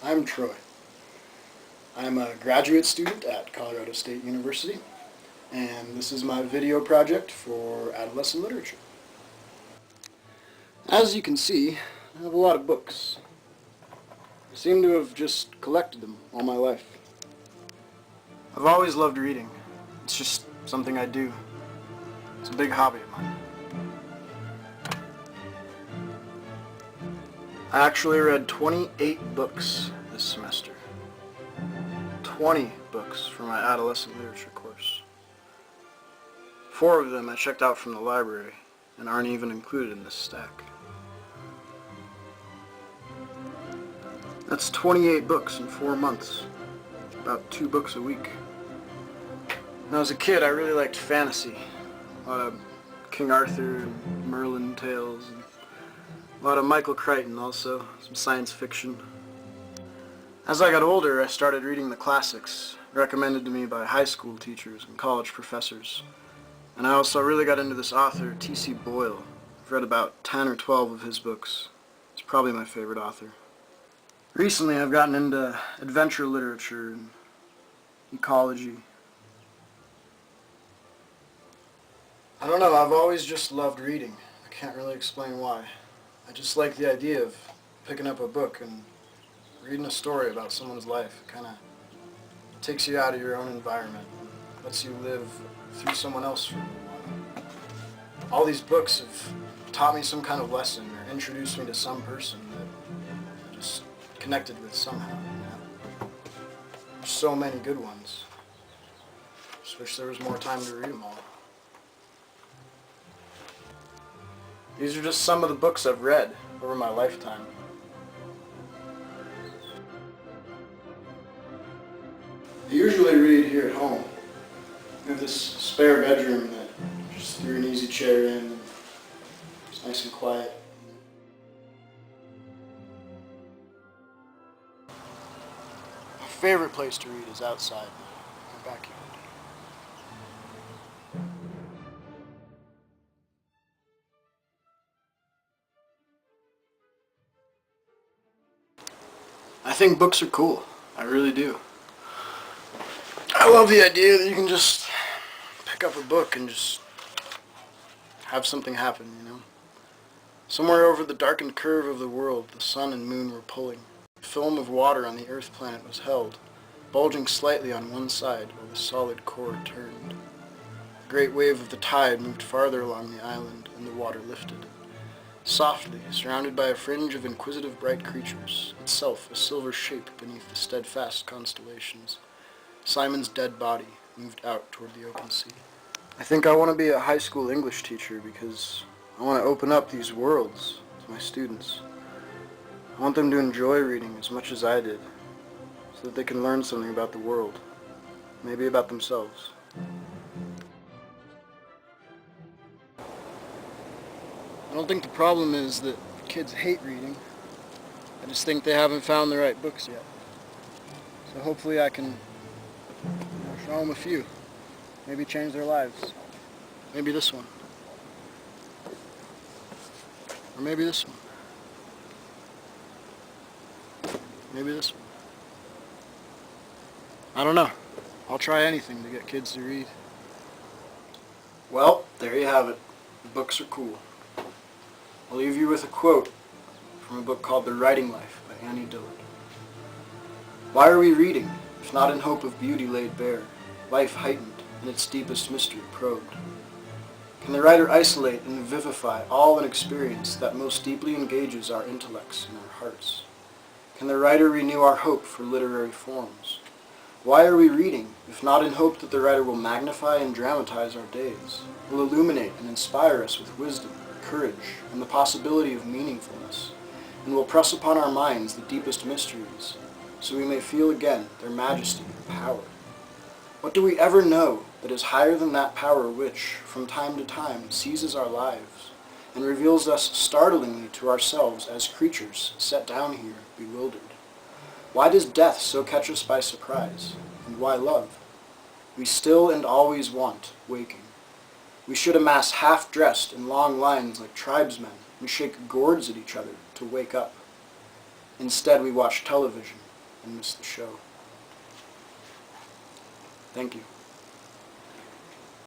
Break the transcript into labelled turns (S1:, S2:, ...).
S1: I'm Troy. I'm a graduate student at Colorado State University, and this is my video project for adolescent literature. As you can see, I have a lot of books. I seem to have just collected them all my life. I've always loved reading. It's just something I do. It's a big hobby of mine. I actually read 28 books this semester. 20 books for my adolescent literature course. 4 of them I checked out from the library and aren't even included in this stack. That's 28 books in 4 months. About 2 books a week. When I was a kid, I really liked fantasy. A lot of King Arthur and Merlin tales, and a lot of Michael Crichton also, some science fiction. As I got older, I started reading the classics, recommended to me by high school teachers and college professors. And I also really got into this author, T.C. Boyle. I've read about 10 or 12 of his books. He's probably my favorite author. Recently, I've gotten into adventure literature and ecology. I don't know, I've always just loved reading. I can't really explain why. I just like the idea of picking up a book and reading a story about someone's life. It kind of takes you out of your own environment and lets you live through someone else for a while. All these books have taught me some kind of lesson or introduced me to some person that I just connected with somehow. There's so many good ones. Just wish there was more time to read them all. These are just some of the books I've read over my lifetime. I usually read here at home. We have this spare bedroom that just threw an easy chair in, and it's nice and quiet. My favorite place to read is outside, in my backyard. I think books are cool. I really do. I love the idea that you can just pick up a book and just have something happen, you know? Somewhere over the darkened curve of the world, the sun and moon were pulling. A film of water on the Earth planet was held, bulging slightly on one side while the solid core turned. The great wave of the tide moved farther along the island, and the water lifted. Softly, surrounded by a fringe of inquisitive bright creatures, itself a silver shape beneath the steadfast constellations, Simon's dead body moved out toward the open sea. I think I want to be a high school English teacher because I want to open up these worlds to my students. I want them to enjoy reading as much as I did, so that they can learn something about the world, maybe about themselves. I don't think the problem is that kids hate reading. I just think they haven't found the right books yet. So hopefully I can show them a few. Maybe change their lives. Maybe this one. Or maybe this one. Maybe this one. I don't know. I'll try anything to get kids to read. Well, there you have it. Books are cool. I'll leave you with a quote from a book called The Writing Life by Annie Dillard. Why are we reading, if not in hope of beauty laid bare, life heightened and its deepest mystery probed? Can the writer isolate and vivify all an experience that most deeply engages our intellects and our hearts? Can the writer renew our hope for literary forms? Why are we reading, if not in hope that the writer will magnify and dramatize our days, will illuminate and inspire us with wisdom, courage, and the possibility of meaningfulness, and will press upon our minds the deepest mysteries, so we may feel again their majesty and power? What do we ever know that is higher than that power which, from time to time, seizes our lives, and reveals us startlingly to ourselves as creatures set down here, bewildered? Why does death so catch us by surprise, and why love? We still and always want waking. We should amass half-dressed in long lines like tribesmen and shake gourds at each other to wake up. Instead, we watch television, and miss the show. Thank you.